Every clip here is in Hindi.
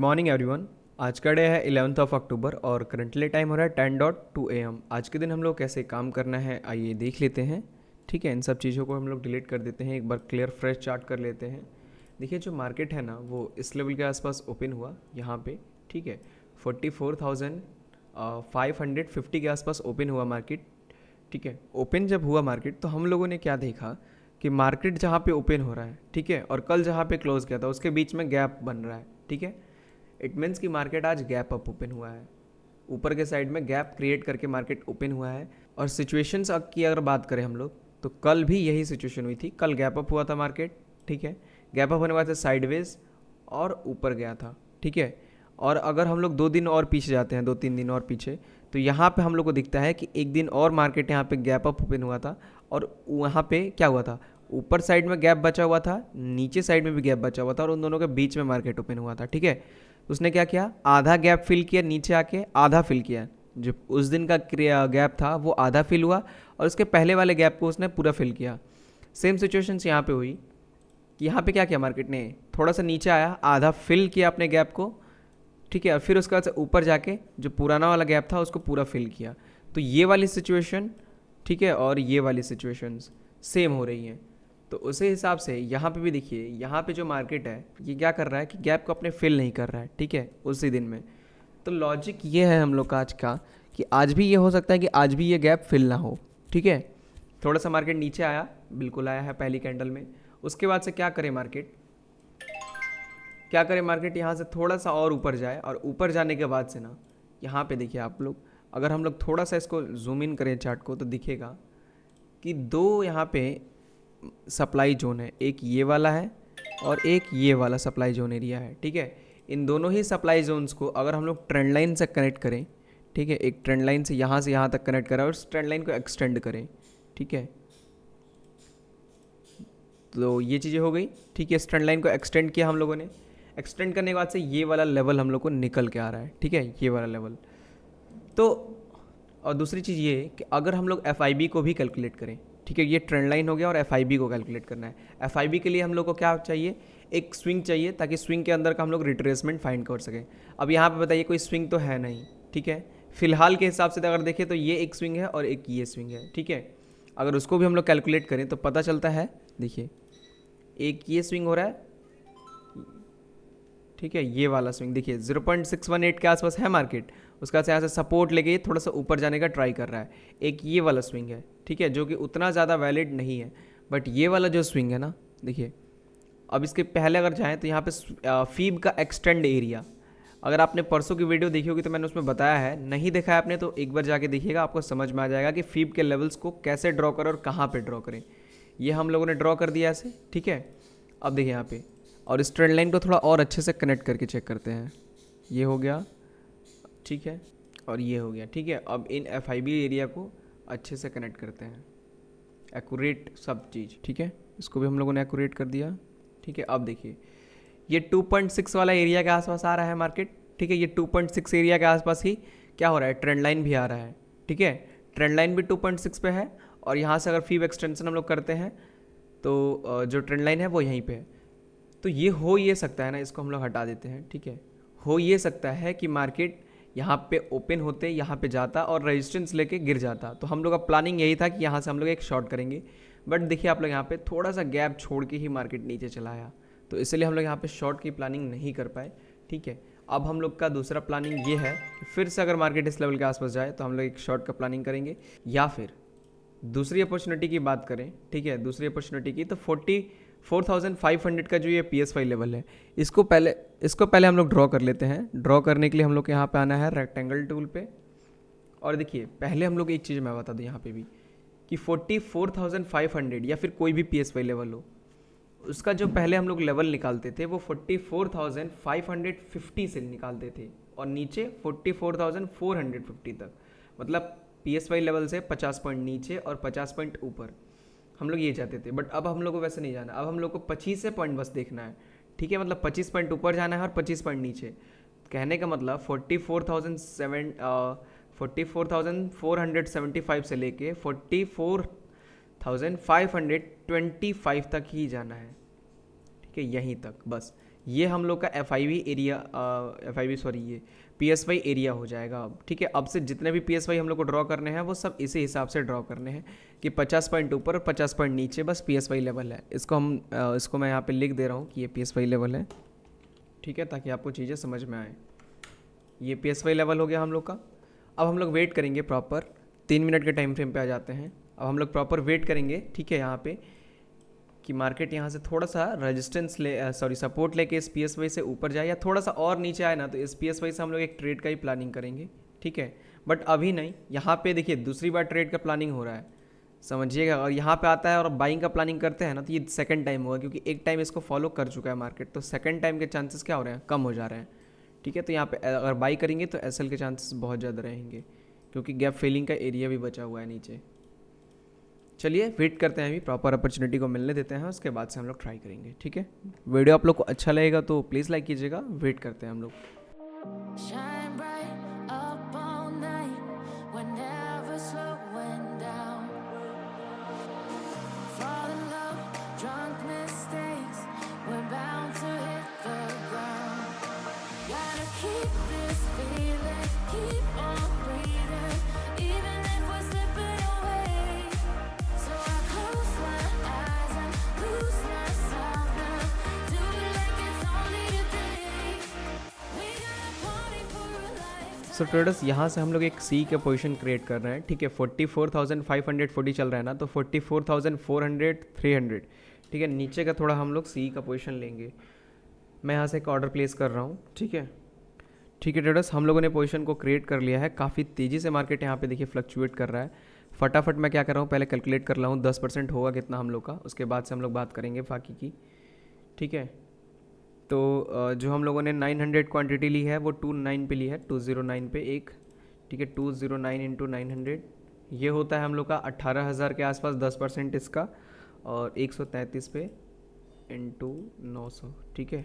Morning everyone. आज का डे है 11th ऑफ अक्टूबर और करंटली टाइम हो रहा है 10:02 AM। आज के दिन हम लोग कैसे काम करना है आइए देख लेते हैं। ठीक है, इन सब चीज़ों को हम लोग डिलीट कर देते हैं, एक बार क्लियर फ्रेश चार्ट कर लेते हैं। देखिए जो मार्केट है ना वो इस लेवल के आसपास ओपन हुआ यहाँ पे। ठीक है, 44,550 के आसपास ओपन हुआ मार्केट। ठीक है, ओपन जब हुआ मार्केट तो हम लोगों ने क्या देखा कि मार्केट जहाँ पे ओपन हो रहा है, ठीक है, और कल जहाँ पे क्लोज किया था उसके बीच में गैप बन रहा है। ठीक है, इट मीन्स कि मार्केट आज गैप अप ओपन हुआ है, ऊपर के साइड में गैप क्रिएट करके मार्केट ओपन हुआ है। और सिचुएशंस की अगर बात करें हम लोग तो कल भी यही सिचुएशन हुई थी, कल गैप अप हुआ था मार्केट। ठीक है, गैप अप होने के बाद से साइडवेज और ऊपर गया था। ठीक है, और अगर हम लोग 2 दिन और पीछे जाते हैं, 2-3 दिन और पीछे, तो यहाँ पे हम लोग को दिखता है कि एक दिन और मार्केट यहाँ पे गैप अप ओपन हुआ था और वहाँ पे क्या हुआ था, ऊपर साइड में गैप बचा हुआ था, नीचे साइड में भी गैप बचा हुआ था और उन दोनों के बीच में मार्केट ओपन हुआ था। ठीक है, उसने क्या किया, आधा गैप फिल किया, नीचे आके आधा फिल किया। जो उस दिन का गैप था वो आधा फिल हुआ और उसके पहले वाले गैप को उसने पूरा फिल किया। सेम सिचुएशन यहाँ पे हुई कि यहाँ पे क्या किया, मार्केट ने थोड़ा सा नीचे आया, आधा फिल किया अपने गैप को। ठीक है, और फिर उसके बाद से ऊपर जाके जो पुराना वाला गैप था उसको पूरा फिल किया। तो ये वाली सिचुएशन, ठीक है, और ये वाली सिचुएशंस सेम हो रही हैं। तो उसी हिसाब से यहाँ पे भी देखिए, यहाँ पे जो मार्केट है ये क्या कर रहा है कि गैप को अपने फिल नहीं कर रहा है। ठीक है, उसी दिन में। तो लॉजिक ये है हम लोग का आज का कि आज भी ये हो सकता है कि आज भी ये गैप फिल ना हो। ठीक है, थोड़ा सा मार्केट नीचे आया, बिल्कुल आया है पहली कैंडल में। उसके बाद से क्या करे मार्केट, क्या करे मार्केट, यहाँ से थोड़ा सा और ऊपर जाए और ऊपर जाने के बाद से ना यहाँ पे देखिए आप लोग, अगर हम लोग थोड़ा सा इसको जूम इन करें चार्ट को तो दिखेगा कि दो यहाँ पे सप्लाई जोन है, एक ये वाला है और एक ये वाला सप्लाई जोन एरिया है। ठीक है, इन दोनों ही सप्लाई जोन्स को अगर हम लोग ट्रेंड लाइन से कनेक्ट करें, ठीक है, एक ट्रेंड लाइन से यहाँ तक कनेक्ट करें और उस ट्रेंड लाइन को एक्सटेंड करें। ठीक है, तो ये चीज़ें हो गई। ठीक है, इस ट्रेंड लाइन को एक्सटेंड किया हम लोगों ने, एक्सटेंड करने के बाद से ये वाला लेवल हम लोग को निकल के आ रहा है। ठीक है, ये वाला लेवल। तो और दूसरी चीज़ ये कि अगर हम लोग एफ को भी कैलकुलेट करें, ठीक है, ये ट्रेंड लाइन हो गया और एफ को कैलकुलेट करना है। एफ के लिए हम लोग को क्या चाहिए, एक स्विंग चाहिए ताकि स्विंग के अंदर का हम लोग रिट्रेसमेंट फाइंड कर सकें। अब यहाँ पे बताइए कोई स्विंग तो है नहीं। ठीक है, फिलहाल के हिसाब से अगर देखें तो ये एक स्विंग है और एक ये स्विंग है। ठीक है, अगर उसको भी हम लोग कैलकुलेट करें तो पता चलता है, देखिए एक ये स्विंग हो रहा है, ठीक है, ये वाला स्विंग देखिए 0.618 के आसपास है मार्केट, उसका यहाँ से सपोर्ट लेके थोड़ा सा ऊपर जाने का ट्राई कर रहा है। एक ये वाला स्विंग है, ठीक है, जो कि उतना ज़्यादा वैलिड नहीं है, बट ये वाला जो स्विंग है ना, देखिए अब इसके पहले अगर जाएँ तो यहाँ पे फीब का एक्सटेंड एरिया, अगर आपने परसों की वीडियो देखी होगी तो मैंने उसमें बताया है, नहीं देखा है आपने तो एक बार जाके देखिएगा, आपको समझ में आ जाएगा कि फीब के लेवल्स को कैसे ड्रॉ करें और कहाँ पे ड्रॉ करें। ये हम लोगों ने ड्रॉ कर दिया ऐसे। ठीक है, अब देखिए यहाँ पे, और इस ट्रेंड लाइन को थोड़ा और अच्छे से कनेक्ट करके चेक करते हैं। ये हो गया, ठीक है, और ये हो गया। ठीक है, अब इन एफ एरिया को अच्छे से कनेक्ट करते हैं, एक्यूरेट सब चीज़। ठीक है, इसको भी हम लोगों ने एक्यूरेट कर दिया। ठीक है, अब देखिए ये 2.6 वाला एरिया के आसपास आ रहा है मार्केट। ठीक है, ये 2.6 एरिया के आसपास ही क्या हो रहा है, ट्रेंड लाइन भी आ रहा है। ठीक है, ट्रेंड लाइन भी 2.6 पे है और यहाँ से अगर फीब एक्सटेंशन हम लोग करते हैं तो जो ट्रेंड लाइन है वो यहीं पे है। तो ये हो ये सकता है ना, इसको हम लोग हटा देते हैं। ठीक है, हो ये सकता है कि मार्केट यहाँ पे ओपन होते यहाँ पे जाता और रेजिस्टेंस लेके गिर जाता। तो हम लोग का प्लानिंग यही था कि यहाँ से हम लोग एक शॉर्ट करेंगे, बट देखिए आप लोग यहाँ पे थोड़ा सा गैप छोड़ के ही मार्केट नीचे चला आया, तो इसलिए हम लोग यहाँ पे शॉर्ट की प्लानिंग नहीं कर पाए। ठीक है, अब हम लोग का दूसरा प्लानिंग ये है कि फिर से अगर मार्केट इस लेवल के आसपास जाए तो हम लोग एक शॉर्ट का प्लानिंग करेंगे, या फिर दूसरी अपॉर्चुनिटी की बात करें। ठीक है, दूसरी अपॉर्चुनिटी की तो 44,500 का जो ये PSY लेवल है, इसको पहले हम लोग ड्रॉ कर लेते हैं। ड्रॉ करने के लिए हम लोग यहाँ पे आना है रेक्टेंगल टूल पे, और देखिए पहले हम लोग एक चीज़ मैं बता दूँ यहाँ पे भी कि 44,500 या फिर कोई भी PSY लेवल हो, उसका जो पहले हम लोग लेवल निकालते थे वो 44,550 से निकालते थे और नीचे 44,450 तक, मतलब PSY लेवल से 50 पॉइंट नीचे और 50 पॉइंट ऊपर हम लोग ये चाहते थे। बट अब हम लोग को वैसे नहीं जाना, अब हम लोग को 25 से पॉइंट बस देखना है। ठीक है, मतलब 25 पॉइंट ऊपर जाना है और 25 पॉइंट नीचे। कहने का मतलब 44,475 से लेके 44,525 तक ही जाना है। ठीक है, यहीं तक, बस ये हम लोग का F I V area, F I V sorry, ये पी एस वाई एरिया हो जाएगा अब, ठीक है। अब से जितने भी पी एस वाई हम लोग को ड्रॉ करने हैं वो सब इसी हिसाब से ड्रॉ करने हैं कि 50 पॉइंट ऊपर और 50 पॉइंट नीचे बस पी एस वाई लेवल है। इसको हम इसको मैं यहाँ पे लिख दे रहा हूँ कि ये पी एस वाई लेवल है, ठीक है, ताकि आपको चीज़ें समझ में आए। ये पी एस वाई लेवल हो गया हम लोग का। अब हम लोग वेट करेंगे प्रॉपर 3 मिनट के टाइम फ्रेम पे आ जाते हैं। अब हम लोग प्रॉपर वेट करेंगे, ठीक है, यहाँ पे कि मार्केट यहाँ से थोड़ा सा रेजिस्टेंस सपोर्ट लेके इस पी एस वाई से ऊपर जाए या थोड़ा सा और नीचे आए ना, तो इस पी एस वाई से हम लोग एक ट्रेड का ही प्लानिंग करेंगे, ठीक है। बट अभी नहीं, यहाँ पे देखिए दूसरी बार ट्रेड का प्लानिंग हो रहा है, समझिएगा। और यहाँ पे आता है और बाइंग का प्लानिंग करते हैं ना, तो ये सेकंड टाइम होगा, क्योंकि एक टाइम इसको फॉलो कर चुका है मार्केट, तो सेकंड टाइम के चांसेस क्या हो रहे हैं, कम हो जा रहे हैं, ठीक है। तो यहाँ पे अगर बाई करेंगे तो एस के चांसेस बहुत ज़्यादा रहेंगे, क्योंकि गैप फिलिंग का एरिया भी बचा हुआ है नीचे। चलिए वेट करते हैं, अभी प्रॉपर अपॉर्चुनिटी को मिलने देते हैं, उसके बाद से हम लोग ट्राई करेंगे, ठीक है। वीडियो आप लोग को अच्छा लगेगा तो प्लीज़ लाइक कीजिएगा। वेट करते हैं हम लोग। Shine bright up all night, we're never slowing down. Fall in love, drunk mistakes, we're bound to hit the ground. Gotta keep this feeling, keep on breathing, even if we're slipping away. So I close my eyes and lose myself now, do it like it's only today. We gotta party for a life. So traders, यहाँ से हम लोग एक सी का पोजीशन क्रिएट कर रहे हैं, ठीक है। 44,540 चल रहा है ना, तो 44,400 300, ठीक है। नीचे का थोड़ा हम लोग सी का पोजीशन लेंगे। मैं यहाँ से एक ऑर्डर प्लेस कर रहा हूँ, ठीक है। ठीक है ट्रेडर्स, हम लोगों ने पोजीशन को क्रिएट कर लिया है। काफ़ी तेज़ी से मार्केट यहाँ पे देखिए फ्लक्चुएट कर रहा है। फटाफट मैं क्या कर रहा हूँ, पहले कैलकुलेट कर रहा हूँ 10% होगा कितना हम लोग का, उसके बाद से हम लोग बात करेंगे बाकी की, ठीक है। तो जो हम लोगों ने 900 क्वांटिटी ली है वो 29 पे ली है, 209 पे एक, ठीक है। 209 इंटू 900 ये होता है हम लोग का 18,000 के आसपास 10% इसका, और 133 पे इंटू 900, ठीक है,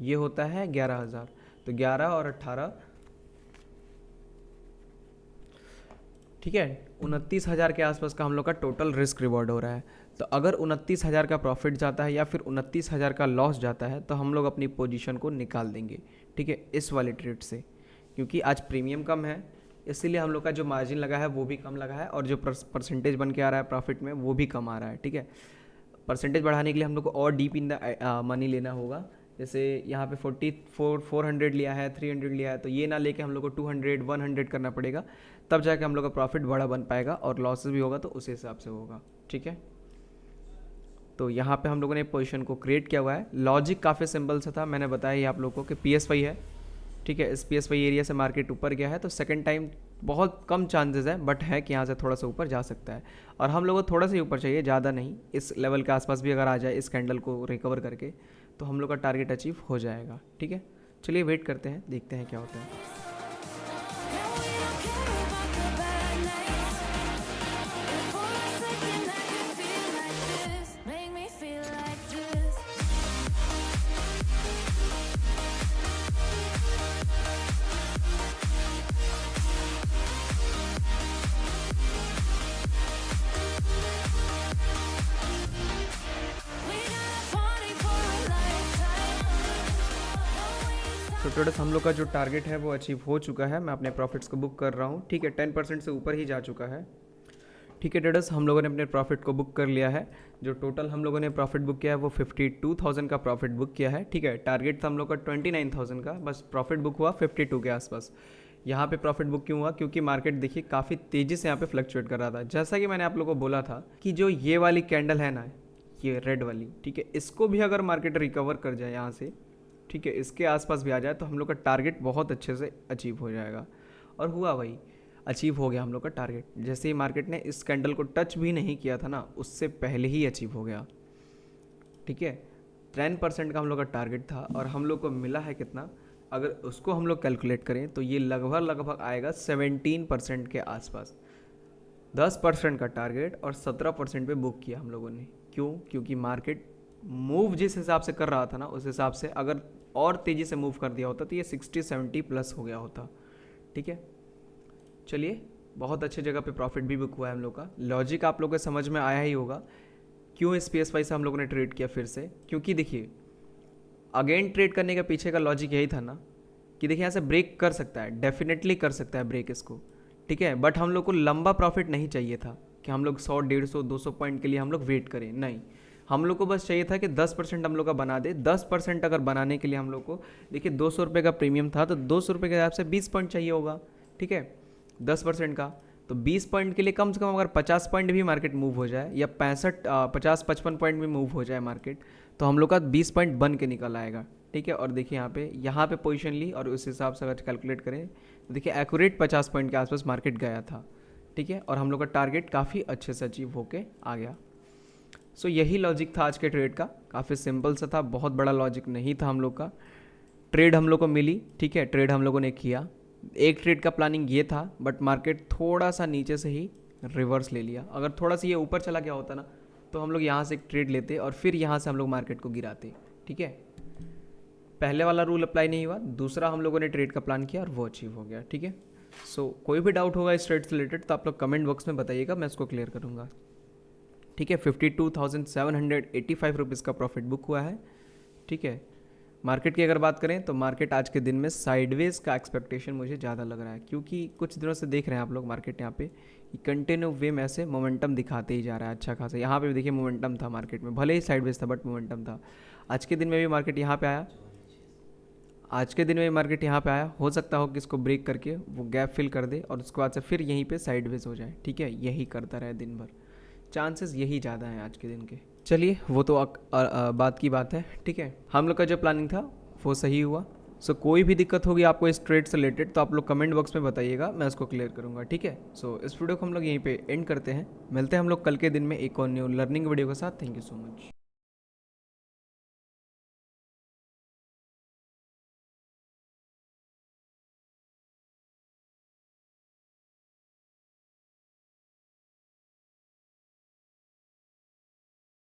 ये होता है 11,000। तो 11 और 18, ठीक है, 29,000 के आसपास का हम लोग का टोटल रिस्क रिवॉर्ड हो रहा है। तो अगर 29,000 का प्रॉफिट जाता है या फिर 29,000 का लॉस जाता है, तो हम लोग अपनी पोजीशन को निकाल देंगे, ठीक है, इस वाले ट्रेड से। क्योंकि आज प्रीमियम कम है, इसीलिए हम लोग का जो मार्जिन लगा है वो भी कम लगा है, और जो परसेंटेज बन के आ रहा है प्रॉफिट में वो भी कम आ रहा है, ठीक है। परसेंटेज बढ़ाने के लिए हम लोग को और डीप इन द मनी लेना होगा। जैसे यहाँ पे 400 लिया है, 300 लिया है, तो ये ना लेके हम लोग को 200 100 करना पड़ेगा, तब जाके हम लोग का प्रॉफिट बड़ा बन पाएगा, और लॉसेस भी होगा तो उस हिसाब से होगा, ठीक है। तो यहाँ पे हम लोगों ने पोजीशन को क्रिएट किया हुआ है। लॉजिक काफ़ी सिंपल सा था, मैंने बताया ही आप लोगों को कि पी एस वाई है, ठीक है। इस पी एस वाई एरिया से मार्केट ऊपर गया है, तो सेकंड टाइम बहुत कम चांसेस है, बट है कि यहाँ से थोड़ा सा ऊपर जा सकता है, और हम लोगों को थोड़ा सा ही ऊपर चाहिए, ज़्यादा नहीं। इस लेवल के आसपास भी अगर आ जाए इस कैंडल को रिकवर करके, तो हम लोग का टारगेट अचीव हो जाएगा, ठीक है। चलिए वेट करते हैं, देखते हैं क्या होता है। No, we don't care about the bad nights. If for a second I can feel like this, make me feel like this. We gotta party for a lifetime. तो ट्रेडर्स, हम लोग का जो टारगेट है वो अचीव हो चुका है। मैं अपने प्रॉफिट्स को बुक कर रहा हूँ, ठीक है। 10% से ऊपर ही जा चुका है, ठीक है ट्रेडर्स। हम लोगों ने अपने प्रॉफिट को बुक कर लिया है। जो टोटल हम लोगों ने प्रॉफिट बुक किया है वो 52,000 का प्रॉफिट बुक किया है, ठीक है। टारगेट था हम लोग का 29,000 का, बस प्रॉफिट बुक हुआ 52 के आसपास। यहाँ पे प्रॉफिट बुक क्यों हुआ, क्योंकि मार्केट देखिए काफ़ी तेज़ी से यहाँ पे फ्लक्चुएट कर रहा था। जैसा कि मैंने आप लोगों को बोला था कि जो ये वाली कैंडल है ना, ये रेड वाली, ठीक है, इसको भी अगर मार्केट रिकवर कर जाए यहाँ से, ठीक है, इसके आसपास भी आ जाए, तो हम लोग का टारगेट बहुत अच्छे से अचीव हो जाएगा। और हुआ वही, अचीव हो गया हम लोग का टारगेट। जैसे ही मार्केट ने इस कैंडल को टच भी नहीं किया था ना, उससे पहले ही अचीव हो गया, ठीक है। 10% का हम लोग का टारगेट था, और हम लोग को मिला है कितना, अगर उसको हम लोग कैलकुलेट करें तो ये लगभग आएगा 17% के आसपास। 10% का टारगेट और 17% पे बुक किया हम लोगों ने। क्यों? क्योंकि मार्केट मूव जिस हिसाब से कर रहा था ना, उस हिसाब से अगर और तेज़ी से मूव कर दिया होता तो ये 60-70 प्लस हो गया होता, ठीक है। चलिए, बहुत अच्छी जगह पे प्रॉफिट भी बुक हुआ है हम लोग का। लॉजिक आप लोगों को समझ में आया ही होगा क्यों इस PSY से हम लोगों ने ट्रेड किया फिर से। क्योंकि देखिए, अगेन ट्रेड करने के पीछे का लॉजिक यही था ना कि देखिए यहाँ से ब्रेक कर सकता है, डेफिनेटली कर सकता है ब्रेक इसको, ठीक है। बट हम लोग को लंबा प्रॉफिट नहीं चाहिए था कि हम लोग 100 150 200 पॉइंट के लिए हम लोग वेट करें, नहीं। हम लोग को बस चाहिए था कि 10% हम लोग का बना दे। 10% अगर बनाने के लिए हम लोग को, देखिए 200 रुपये का प्रीमियम था तो 200 रुपये के हिसाब से 20 पॉइंट चाहिए होगा, ठीक है, 10% का। तो 20 पॉइंट के लिए कम से कम अगर 50 पॉइंट भी मार्केट मूव हो जाए या 50 55 पॉइंट भी मूव हो जाए मार्केट, तो हम लोग का 20 पॉइंट बन के निकल आएगा, ठीक है। और देखिए यहाँ पे पोजीशन ली और उस हिसाब से अगर कैलकुलेट करें तो देखिए एक्यूरेट 50 पॉइंट के आसपास मार्केट गया था, ठीक है। और हम लोग का टारगेट काफ़ी अच्छे से अचीव होके आ गया। सो यही लॉजिक था आज के ट्रेड का, काफ़ी सिंपल सा था, बहुत बड़ा लॉजिक नहीं था हम लोग का। ट्रेड हम लोग को मिली, ठीक है, ट्रेड हम लोगों ने किया। एक ट्रेड का प्लानिंग ये था बट मार्केट थोड़ा सा नीचे से ही रिवर्स ले लिया। अगर थोड़ा सा ये ऊपर चला गया होता ना तो हम लोग यहाँ से एक ट्रेड लेते और फिर यहाँ से हम लोग मार्केट को गिराते, ठीक है। पहले वाला रूल अप्लाई नहीं हुआ, दूसरा हम लोगों ने ट्रेड का प्लान किया और वो अचीव हो गया, ठीक है। सो कोई भी डाउट होगा इस ट्रेड से रिलेटेड तो आप लोग कमेंट बॉक्स में बताइएगा, मैं इसको क्लियर करूँगा, ठीक है। 52,785 रुपीज़ का प्रॉफिट बुक हुआ है, ठीक है। मार्केट की अगर बात करें तो मार्केट आज के दिन में साइडवेज का एक्सपेक्टेशन मुझे ज़्यादा लग रहा है, क्योंकि कुछ दिनों से देख रहे हैं आप लोग मार्केट यहाँ पे कंटिन्यू वे में ऐसे मोमेंटम दिखाते ही जा रहा है अच्छा खासा। यहाँ पे भी देखिए मोमेंटम था मार्केट में, भले ही साइडवेज था बट मोमेंटम था। आज के दिन में भी मार्केट यहाँ पे आया, आज के दिन में मार्केट यहाँ पे आया, हो सकता हो कि इसको ब्रेक करके वो गैप फिल कर दे और उसके बाद से फिर यहीं पे साइडवेज हो जाए, ठीक है। यही करता रहे दिन भर, चांसेस यही ज़्यादा हैं आज के दिन के। चलिए वो तो बात की बात है, ठीक है। हम लोग का जो प्लानिंग था वो सही हुआ। सो कोई भी दिक्कत होगी आपको इस ट्रेड से रिलेटेड तो आप लोग कमेंट बॉक्स में बताइएगा, मैं उसको क्लियर करूँगा, ठीक है। सो इस वीडियो को हम लोग यहीं पे एंड करते हैं, मिलते हैं हम लोग कल के दिन में एक और न्यू लर्निंग वीडियो के साथ। Thank you so much.